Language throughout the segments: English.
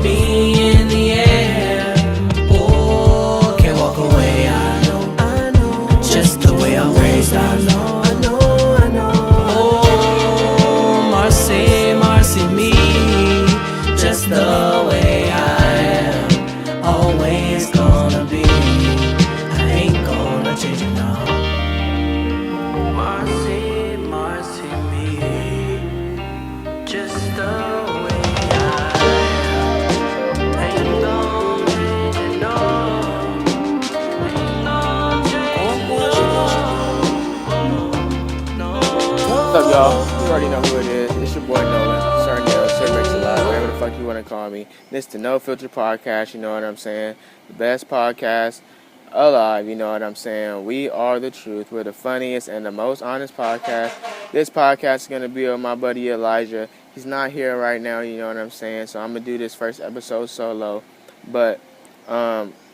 be in the air. Oh, can't walk away, I know. Just the way I'm raised, I know. Oh, Marcy, Marcy me. Just the way I am. Always gonna be. I ain't gonna change it now. Marcy, Marcy me. Just the way I am. Ain't gonna change it, no. Ain't gonna change it, no. What's up, y'all? You already know who it is. It's your boy Nolan, Sir Neil, Sir Rich Alive, whatever the fuck you want to call me. This is the No Filter Podcast, you know what I'm saying? The best podcast alive, you know what I'm saying? We are the truth. We're the funniest and the most honest podcast. This podcast is going to be with my buddy Elijah. He's not here right now, you know what I'm saying? So I'm going to do this first episode solo. But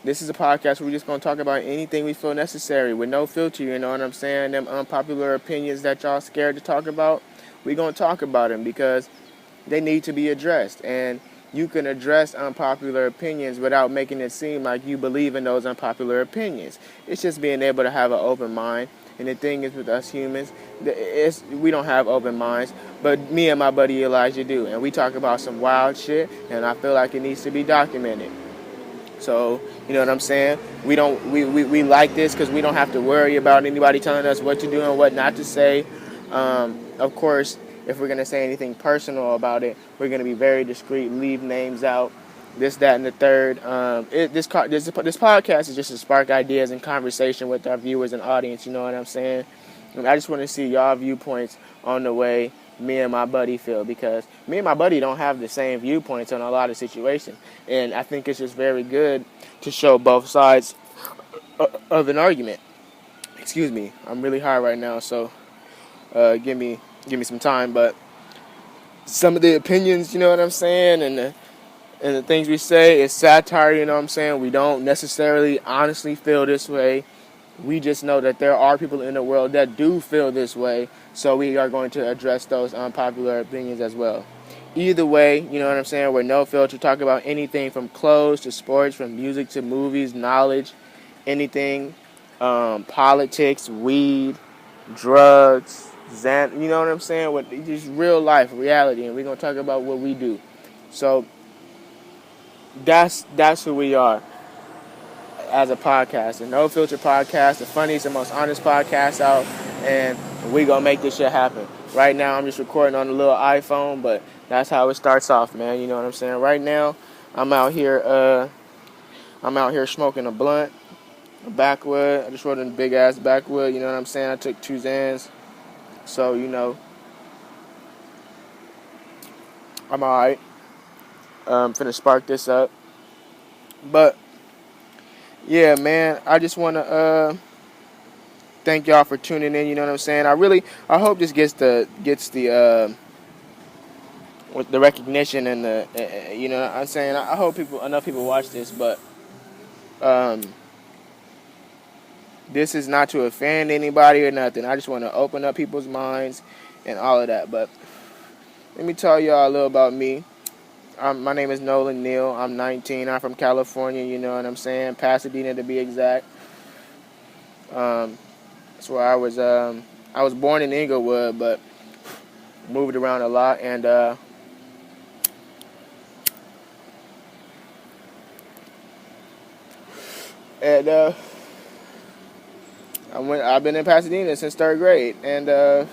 this is a podcast where we're just going to talk about anything we feel necessary with no filter, you know what I'm saying? Them unpopular opinions that y'all scared to talk about, we're going to talk about them because they need to be addressed. And you can address unpopular opinions without making it seem like you believe in those unpopular opinions. It's just being able to have an open mind. And the thing is with us humans, we don't have open minds, but me and my buddy Elijah do. And we talk about some wild shit, and I feel like it needs to be documented. So, you know what I'm saying? We like this because we don't have to worry about anybody telling us what to do and what not to say. Of course, if we're going to say anything personal about it, we're going to be very discreet, leave names out, this, that, and the third. This podcast is just to spark ideas and conversation with our viewers and audience, you know what I'm saying? And I just want to see y'all viewpoints on the way me and my buddy feel, because me and my buddy don't have the same viewpoints on a lot of situations. And I think it's just very good to show both sides of an argument. Excuse me, I'm really high right now, so give me some time. But some of the opinions, you know what I'm saying, and the things we say is satire, you know what I'm saying. We don't necessarily honestly feel this way. We just know that there are people in the world that do feel this way, so we are going to address those unpopular opinions as well. Either way, you know what I'm saying, we're no filter, talk about anything from clothes to sports, from music to movies, knowledge, anything, politics, weed, drugs, you know what I'm saying, what just real life, reality, and we're going to talk about what we do. So that's who we are as a podcast, the No Filter Podcast, the funniest and most honest podcast out, and we gonna make this shit happen. Right now, I'm just recording on a little iPhone, but that's how it starts off, man. You know what I'm saying? Right now, I'm out here smoking a blunt, a backwood. I just rolled in a big ass backwood. You know what I'm saying? I took 2 Xans, so you know, I'm alright. Finna spark this up, but. Yeah, man, I just want to thank y'all for tuning in, you know what I'm saying? I hope this gets the recognition and the, you know what I'm saying? I hope enough people watch this, but this is not to offend anybody or nothing. I just want to open up people's minds and all of that. But let me tell y'all a little about me. My name is Nolan Neal. I'm 19. I'm from California, you know what I'm saying? Pasadena to be exact. That's where I was. I was born in Inglewood, but moved around a lot. And I've been in Pasadena since 3rd grade. And you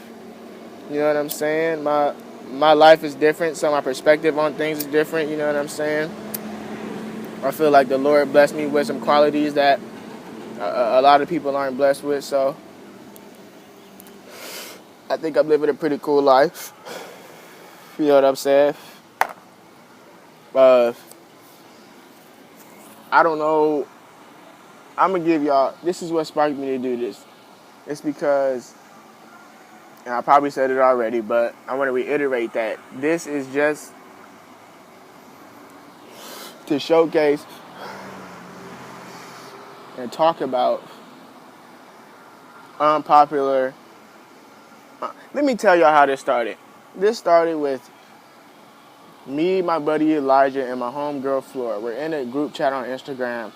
know what I'm saying? My life is different, so my perspective on things is different, you know what I'm saying? I feel like the Lord blessed me with some qualities that a lot of people aren't blessed with, so I think I'm living a pretty cool life, you know what I'm saying? I don't know, I'm going to give y'all, this is what sparked me to do this. It's because, and I probably said it already, but I want to reiterate that this is just to showcase and talk about unpopular. Let me tell y'all how this started. This started with Me, my buddy Elijah, and my homegirl Flora. We're in a group chat on Instagram.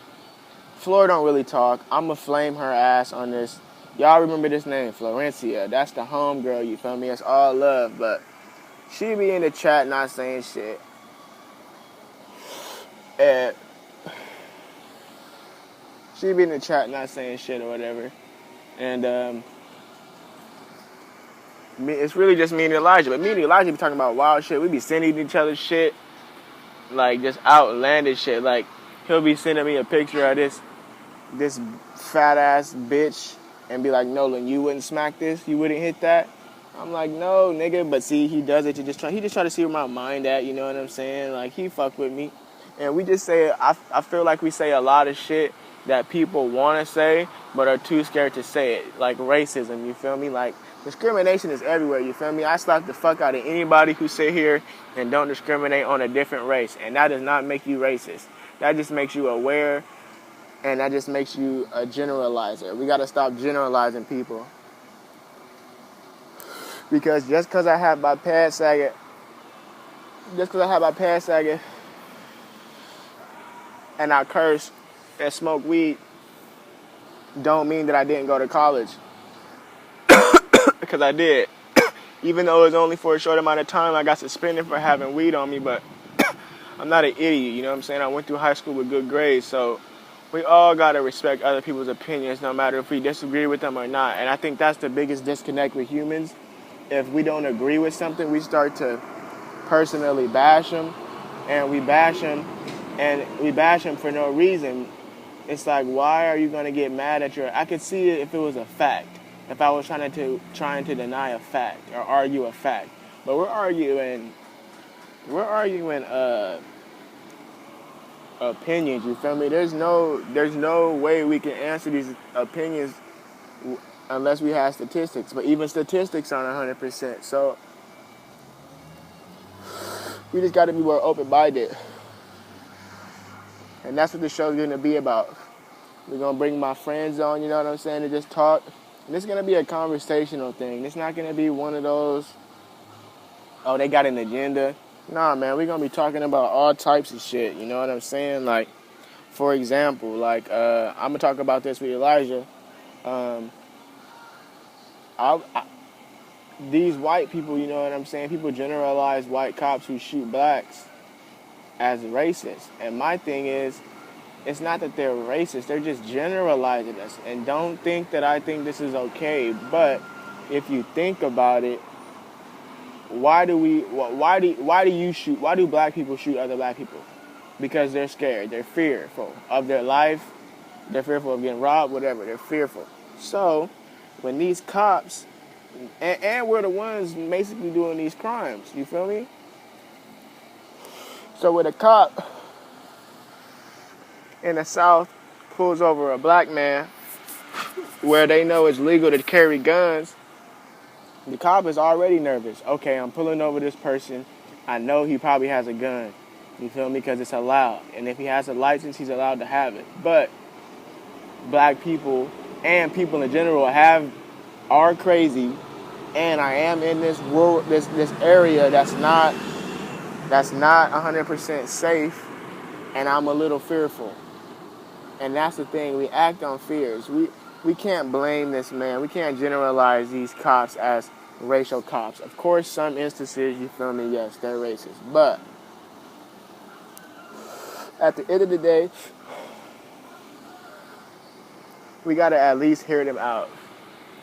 Flora don't really talk. I'ma flame her ass on this. Y'all remember this name, Florencia. That's the homegirl, you feel me? It's all love, but she be in the chat not saying shit. And she be in the chat not saying shit or whatever. And it's really just me and Elijah. But me and Elijah be talking about wild shit. We be sending each other shit. Like, just outlandish shit. Like, he'll be sending me a picture of this fat ass bitch and be like, Nolan, you wouldn't smack this? You wouldn't hit that? I'm like, no, nigga. But see, he does it to just try to see where my mind at, you know what I'm saying? Like, he fuck with me. And we just say, I feel like we say a lot of shit that people want to say, but are too scared to say it. Like racism, you feel me? Like, discrimination is everywhere, you feel me? I slap the fuck out of anybody who sit here and don't discriminate on a different race. And that does not make you racist. That just makes you aware, and that just makes you a generalizer. We got to stop generalizing people. Because just because I have my pants sagging, and I curse and smoke weed, don't mean that I didn't go to college. Because I did. Even though it was only for a short amount of time, I got suspended for having weed on me, but I'm not an idiot, you know what I'm saying? I went through high school with good grades, so we all got to respect other people's opinions, no matter if we disagree with them or not. And I think that's the biggest disconnect with humans. If we don't agree with something, we start to personally bash them, and we bash them for no reason. It's like, why are you going to get mad at I could see it if it was a fact. If I was trying to deny a fact or argue a fact. But we're arguing opinions, you feel me? There's no way we can answer these opinions unless we have statistics. But even statistics aren't 100%. So we just got to be more open-minded. And that's what the show's going to be about. We're going to bring my friends on, you know what I'm saying, to just talk. And it's going to be a conversational thing. It's not going to be one of those, oh, they got an agenda. Nah, man, we're going to be talking about all types of shit, you know what I'm saying? Like, for example, like, I'm going to talk about this with Elijah. These white people, you know what I'm saying, people generalize white cops who shoot blacks as racist. And my thing is, it's not that they're racist, they're just generalizing us. And don't think that I think this is okay, but if you think about it, why do black people shoot other black people? Because they're scared, they're fearful of their life, they're fearful of getting robbed, whatever, they're fearful. So when these cops, and we're the ones basically doing these crimes, you feel me? So when a cop in the South pulls over a black man where they know it's legal to carry guns, the cop is already nervous. Okay, I'm pulling over this person. I know he probably has a gun. You feel me? Because it's allowed. And if he has a license, he's allowed to have it. But black people and people in general are crazy. And I am in this area that's not 100% safe, and I'm a little fearful. And that's the thing, we act on fears. We can't blame this man. We can't generalize these cops as racial cops. Of course, some instances, you feel me, yes, they're racist. But at the end of the day, we got to at least hear them out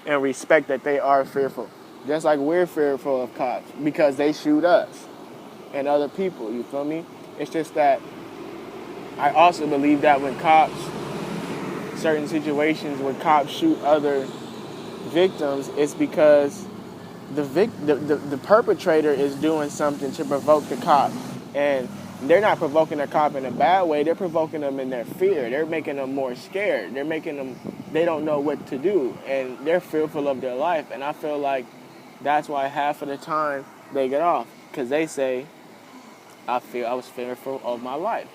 and respect that they are fearful. Just like we're fearful of cops because they shoot us and other people, you feel me? It's just that I also believe that when certain situations where cops shoot other victims, it's because the perpetrator is doing something to provoke the cop. And they're not provoking the cop in a bad way, they're provoking them in their fear. They're making them more scared. They don't know what to do, and they're fearful of their life. And I feel like that's why half of the time they get off, because they say, I was fearful of my life.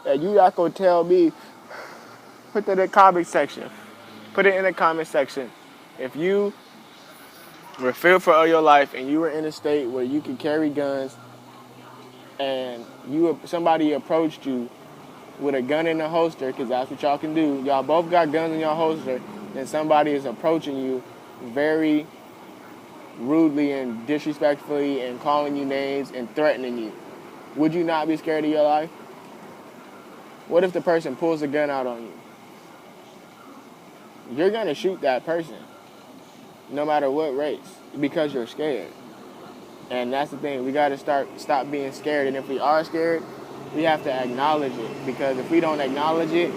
And you not gonna tell me, put that in the comment section. Put it in the comment section. If you were fearful of your life and you were in a state where you could carry guns and somebody approached you with a gun in a holster, because that's what y'all can do. Y'all both got guns in your holster, and somebody is approaching you very rudely and disrespectfully and calling you names and threatening you. Would you not be scared of your life? What if the person pulls a gun out on you? You're going to shoot that person, no matter what race, because you're scared. And that's the thing. We got to stop being scared. And if we are scared, we have to acknowledge it. Because if we don't acknowledge it,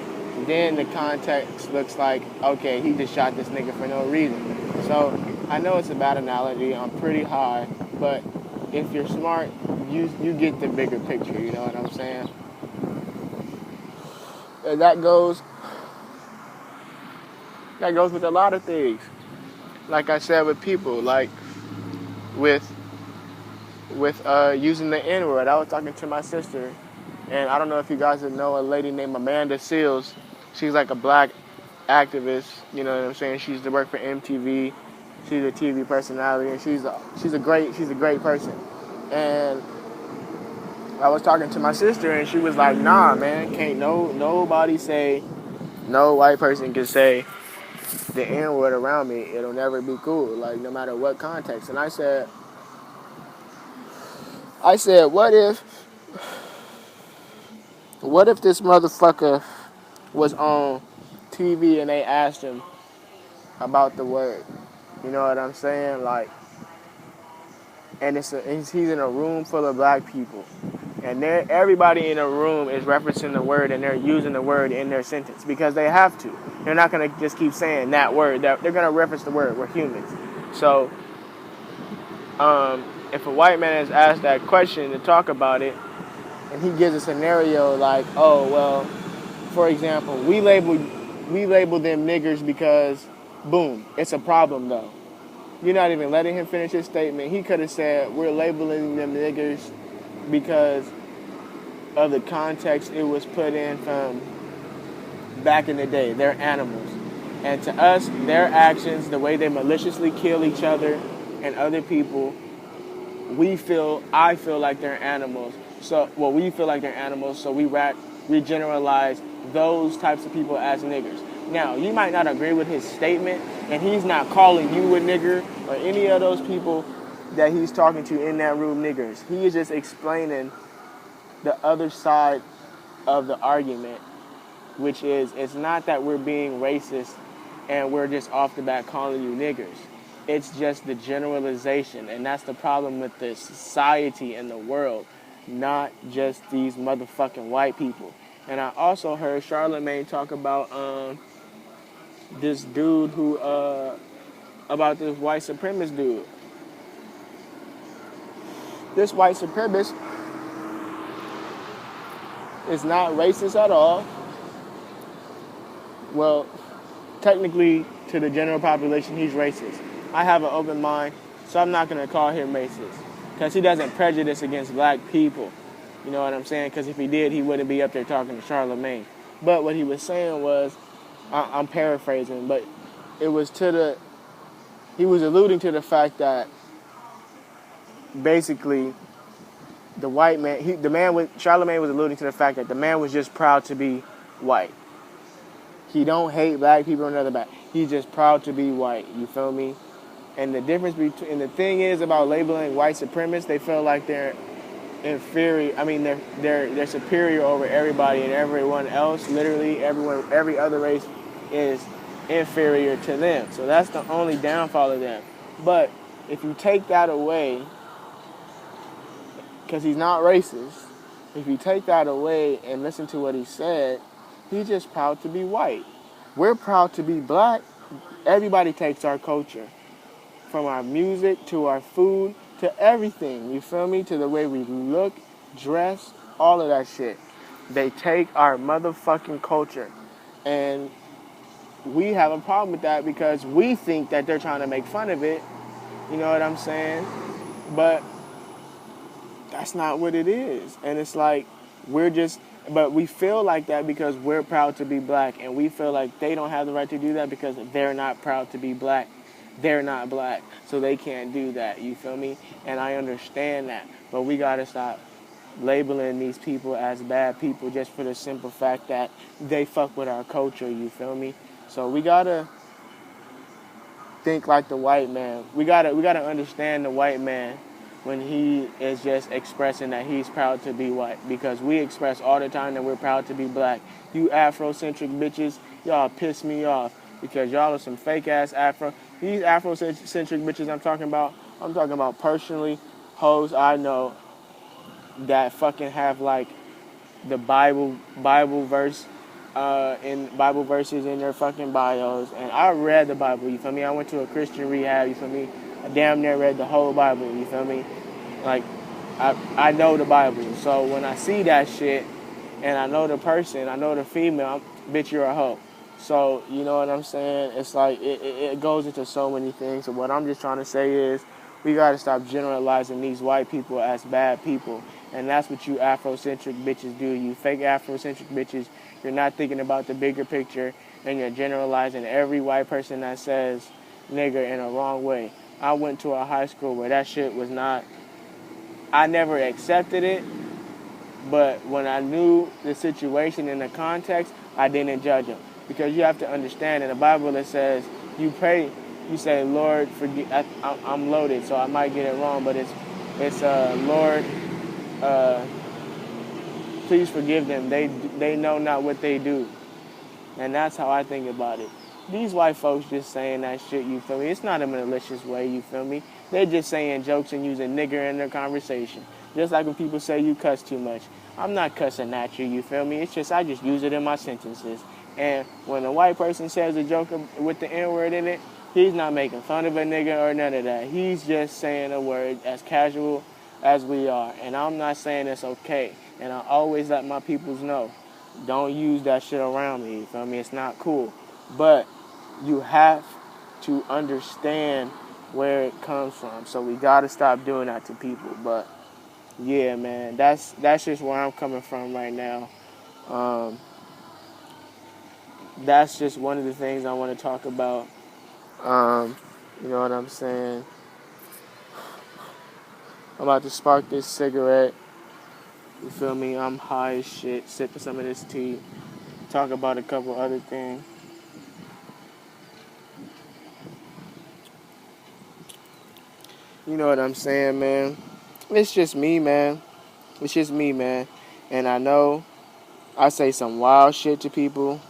then the context looks like, okay, he just shot this nigga for no reason. So I know it's a bad analogy. I'm pretty high. But if you're smart, you get the bigger picture. You know what I'm saying? And that goes with a lot of things. Like I said, with people, like with using the N-word. I was talking to my sister, and I don't know if you guys know a lady named Amanda Seals. She's like a black activist, you know what I'm saying? She used to work for MTV. She's a TV personality, and she's a great person. And I was talking to my sister, and she was like, "Nah, man, can't nobody say, no white person can say the N-word around me. It'll never be cool, like no matter what context." And I said, what if this motherfucker was on TV and they asked him about the word? You know what I'm saying? Like, and he's in a room full of black people, and everybody in the room is referencing the word, and they're using the word in their sentence because they have to. They're not gonna just keep saying that word. They're gonna reference the word. We're humans. So, if a white man is asked that question to talk about it, and he gives a scenario like, oh, well, for example, we label them niggers because, boom, it's a problem though. You're not even letting him finish his statement. He could have said, we're labeling them niggers because of the context it was put in from back in the day. They're animals. And to us, their actions, the way they maliciously kill each other and other people, I feel like they're animals. We feel like they're animals, so we generalize those types of people as niggers. Now, you might not agree with his statement, and he's not calling you a nigger or any of those people that he's talking to in that room niggers. He is just explaining the other side of the argument, which is it's not that we're being racist and we're just off the bat calling you niggers. It's just the generalization, and that's the problem with the society and the world, not just these motherfucking white people. And I also heard Charlamagne talk about this dude about this white supremacist dude. This white supremacist is not racist at all. Well, technically, to the general population, he's racist. I have an open mind, so I'm not going to call him racist, because he doesn't prejudice against black people. You know what I'm saying? Because if he did, he wouldn't be up there talking to Charlamagne. But what he was saying was, I'm paraphrasing, but he was alluding to the fact that basically the white man, Charlamagne was alluding to the fact that the man was just proud to be white. He don't hate black people or nothing about. He's just proud to be white. You feel me? And the difference between, and the thing is about labeling white supremacists, they feel like they're inferior. I mean, they're superior over everybody and everyone else. Literally, every other race is inferior to them. So that's the only downfall of them. But if you take that away, because he's not racist, if you take that away and listen to what he said, he's just proud to be white. We're proud to be black. Everybody takes our culture. From our music to our food to everything. You feel me? To the way we look, dress, all of that shit. They take our motherfucking culture. And we have a problem with that because we think that they're trying to make fun of it. You know what I'm saying? But that's not what it is. And it's like, but we feel like that because we're proud to be black, and we feel like they don't have the right to do that because they're not proud to be black. they're not black, so they can't do that, you feel me? And I understand that, but we gotta stop labeling these people as bad people just for the simple fact that they fuck with our culture, you feel me? So we gotta think like the white man. We gotta understand the white man when he is just expressing that he's proud to be white, because we express all the time that we're proud to be black. You Afrocentric bitches, y'all piss me off because y'all are some fake ass These Afrocentric bitches I'm talking about personally, hoes I know that fucking have like the Bible verses in their fucking bios. And I read the Bible, you feel me? I went to a Christian rehab, you feel me? I damn near read the whole Bible, you feel me? Like, I know the Bible. So when I see that shit and I know the person, I know the female, bitch, you're a hoe. So, you know what I'm saying? It's like, it goes into so many things. So what I'm just trying to say is, we got to stop generalizing these white people as bad people. And that's what you Afrocentric bitches do. You fake Afrocentric bitches, you're not thinking about the bigger picture, and you're generalizing every white person that says nigger in a wrong way. I went to a high school where that shit was not, I never accepted it, but when I knew the situation and the context, I didn't judge them. Because you have to understand, in the Bible it says, you pray, you say, Lord, forgive, I'm loaded, so I might get it wrong, but it's Lord, please forgive them. They know not what they do. And that's how I think about it. These white folks just saying that shit, you feel me? It's not a malicious way, you feel me? They're just saying jokes and using nigger in their conversation. Just like when people say you cuss too much. I'm not cussing at you, you feel me? It's just I just use it in my sentences. And when a white person says a joke with the N-word in it, he's not making fun of a nigga or none of that. He's just saying a word as casual as we are. And I'm not saying it's okay. And I always let my peoples know, don't use that shit around me, you feel me? It's not cool. But you have to understand where it comes from. So we gotta stop doing that to people. But yeah, man, that's just where I'm coming from right now. That's just one of the things I want to talk about. You know what I'm saying? I'm about to spark this cigarette. You feel me? I'm high as shit, sipping some of this tea. Talk about a couple other things. You know what I'm saying, man? It's just me, man. It's just me, man. And I know I say some wild shit to people.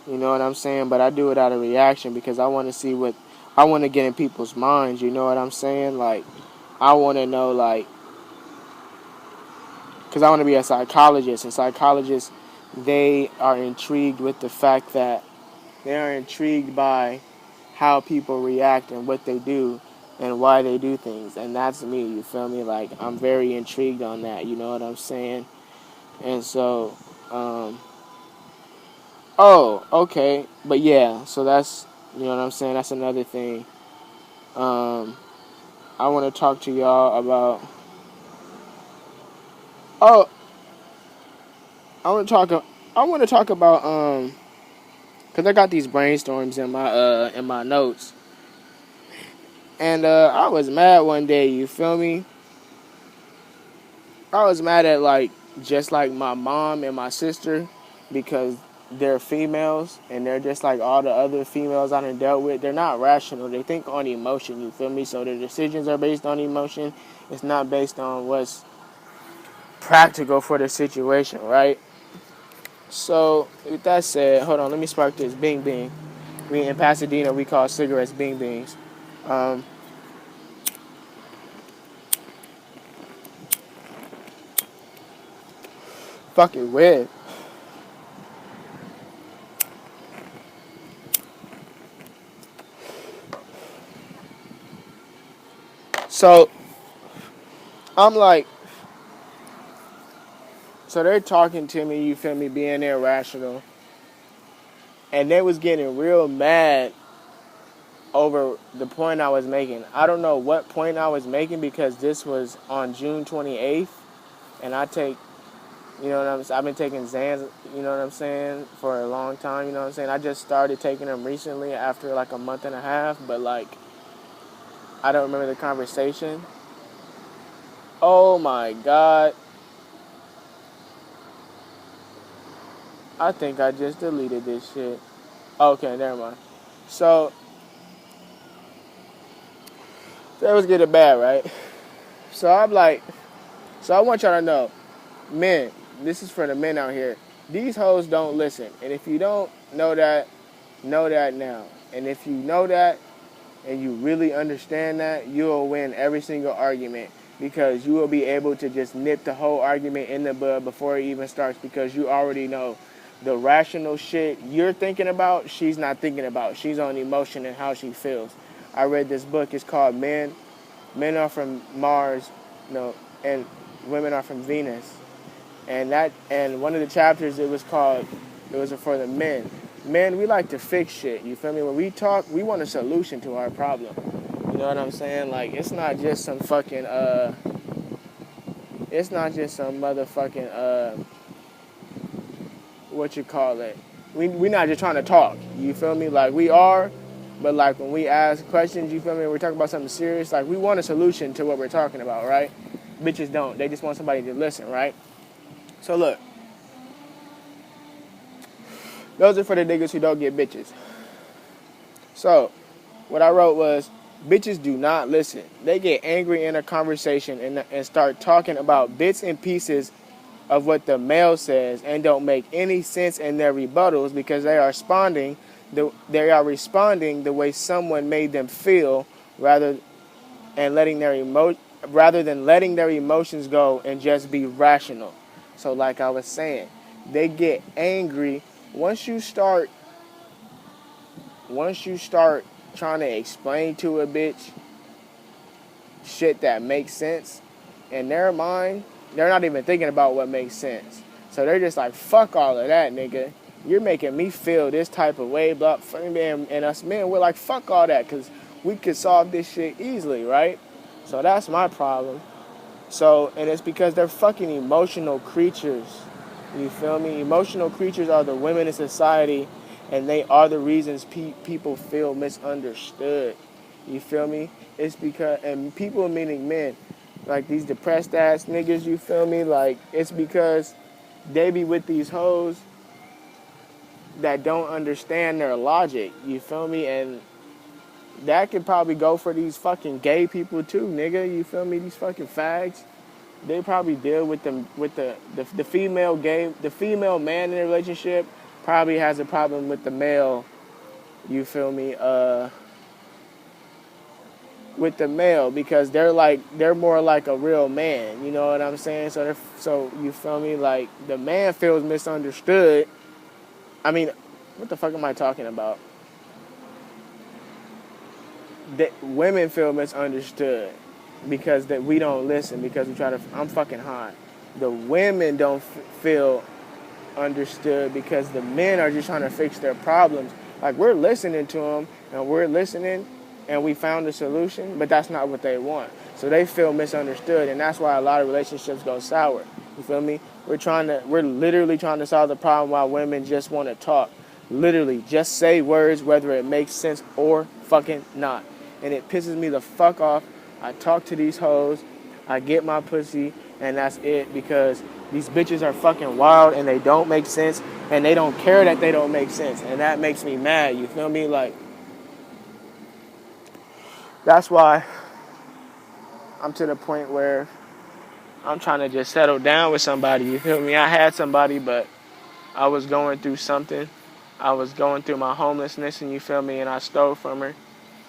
You know what I'm saying? But I do it out of reaction because I want to see what... I want to get in people's minds, you know what I'm saying? Like, I want to know, like... Because I want to be a psychologist. And psychologists, they are intrigued with the fact that... They are intrigued by how people react and what they do and why they do things. And that's me, you feel me? Like, I'm very intrigued on that, you know what I'm saying? And so, oh, okay. But yeah, so that's, you know what I'm saying? That's another thing. I want to talk to y'all about, oh, I want to talk about, because I got these brainstorms in my notes. And I was mad one day, you feel me? I was mad at, like, just like my mom and my sister, because they're females and they're just like all the other females I done dealt with. They're not rational. They think on emotion, you feel me? So their decisions are based on emotion. It's not based on what's practical for the situation, right? So with that said, hold on, let me spark this. Bing bing. In Pasadena, we call cigarettes bing bings. Fucking weird. So I'm like, so they're talking to me, you feel me, being irrational. And they was getting real mad over the point I was making. I don't know what point I was making because this was on June 28th. And I take, you know what I'm saying, I've been taking Xans, you know what I'm saying, for a long time, you know what I'm saying. I just started taking them recently after like a month and a half. But like, I don't remember the conversation. Oh my God. I think I just deleted this shit. Okay, never mind. So, that was getting bad, right? So I'm like, so I want y'all to know, men, this is for the men out here. These hoes don't listen. And if you don't know that now. And if you know that and you really understand that, you will win every single argument because you will be able to just nip the whole argument in the bud before it even starts because you already know the rational shit you're thinking about, she's not thinking about. She's on emotion and how she feels. I read this book. It's called Men Are from Mars, and Women Are from Venus. And one of the chapters it was for the men. Men, we like to fix shit. You feel me? When we talk, we want a solution to our problem. You know what I'm saying? Like it's not just some fucking it's not just some motherfucking what you call it. We're not just trying to talk. You feel me? Like we are, but like when we ask questions, you feel me? We're talking about something serious. Like we want a solution to what we're talking about, right? Bitches don't. They just want somebody to listen, right? So look, those are for the niggas who don't get bitches. So, what I wrote was, bitches do not listen. They get angry in a conversation and start talking about bits and pieces of what the male says and don't make any sense in their rebuttals because they are responding the way someone made them feel rather than letting their emotions go and just be rational. So like I was saying, they get angry once you start trying to explain to a bitch shit that makes sense. In their mind, they're not even thinking about what makes sense. So they're just like, fuck all of that, nigga. You're making me feel this type of way, blah, and us men, we're like, fuck all that, because we could solve this shit easily, right? So that's my problem. So, and it's because they're fucking emotional creatures. You feel me? Emotional creatures are the women in society, and they are the reasons people feel misunderstood. You feel me? It's because, and people meaning men, like these depressed ass niggas, you feel me? Like, it's because they be with these hoes that don't understand their logic. You feel me? And that could probably go for these fucking gay people too, nigga. You feel me? These fucking fags. They probably deal with the female man in the relationship probably has a problem with the male, you feel me, with the male because they're more like a real man, you know what I'm saying? So you feel me, like the man feels misunderstood. I mean, what the fuck am I talking about? Women feel misunderstood because that we don't listen because we try to. I'm fucking high. The women don't feel understood because the men are just trying to fix their problems. Like we're listening to them and we found a solution, but that's not what they want. So they feel misunderstood, and that's why a lot of relationships go sour. You feel me? We're literally trying to solve the problem while women just want to talk. Literally, just say words whether it makes sense or fucking not. And it pisses me the fuck off. I talk to these hoes, I get my pussy, and that's it because these bitches are fucking wild and they don't make sense and they don't care that they don't make sense. And that makes me mad, you feel me? Like, that's why I'm to the point where I'm trying to just settle down with somebody, you feel me? I had somebody, but I was going through something. I was going through my homelessness, and you feel me? And I stole from her.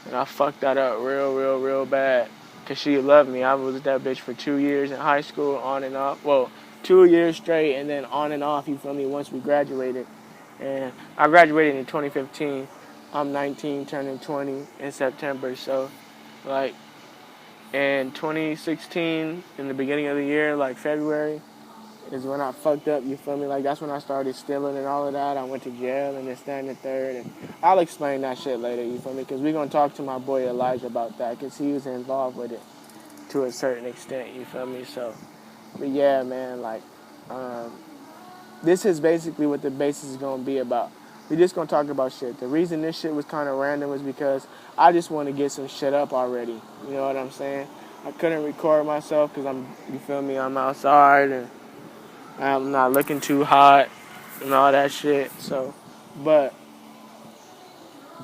And I fucked that up real bad. Because she loved me. I was with that bitch for 2 years in high school, on and off. Well, 2 years straight, and then on and off, you feel me, once we graduated. And I graduated in 2015. I'm 19, turning 20 in September. So, like, in 2016, in the beginning of the year, like February, is when I fucked up, you feel me? Like, that's when I started stealing and all of that. I went to jail and this, that, and the third. And I'll explain that shit later, you feel me? Because we're going to talk to my boy Elijah about that because he was involved with it to a certain extent, you feel me? So, but yeah, man, like, this is basically what the basis is going to be about. We just gonna talk about shit. The reason this shit was kind of random was because I just want to get some shit up already. You know what I'm saying? I couldn't record myself because you feel me, I'm outside and I'm not looking too hot and all that shit. So, but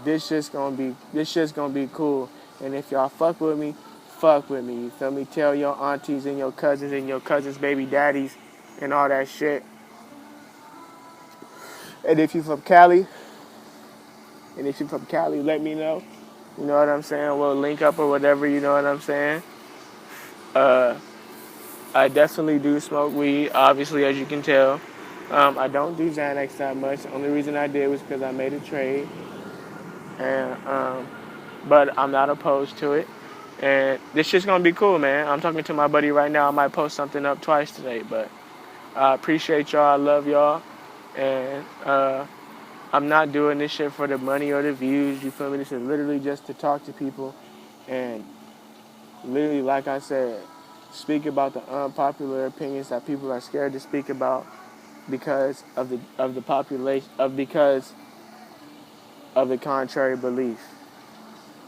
this shit's gonna be cool. And if y'all fuck with me, you feel me? Tell your aunties and your cousins' baby daddies and all that shit. And if you from Cali, let me know. You know what I'm saying? We'll link up or whatever, you know what I'm saying? I definitely do smoke weed, obviously, as you can tell. I don't do Xanax that much. The only reason I did was because I made a trade. And but I'm not opposed to it. And this shit's gonna be cool, man. I'm talking to my buddy right now. I might post something up twice today, but I appreciate y'all. I love y'all. And I'm not doing this shit for the money or the views. You feel me? This is literally just to talk to people and literally, like I said, speak about the unpopular opinions that people are scared to speak about because of the population because of the contrary belief.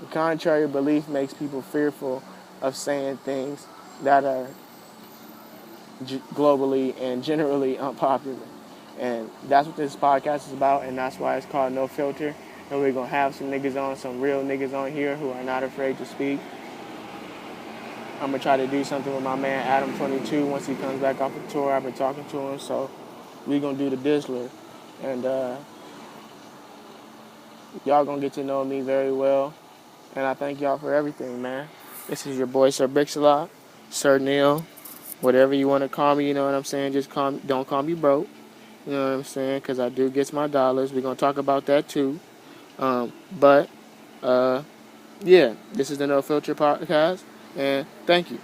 The contrary belief makes people fearful of saying things that are globally and generally unpopular. And that's what this podcast is about, and that's why it's called No Filter. And we're going to have some real niggas on here who are not afraid to speak. I'm going to try to do something with my man Adam22 once he comes back off the tour. I've been talking to him, so we're going to do the Dizzler. And y'all going to get to know me very well. And I thank y'all for everything, man. This is your boy, Sir Bixalot, Sir Neil, whatever you want to call me, you know what I'm saying? Just don't call me broke, you know what I'm saying? Because I do get my dollars. We're going to talk about that, too. Yeah, this is the No Filter Podcast, and thank you.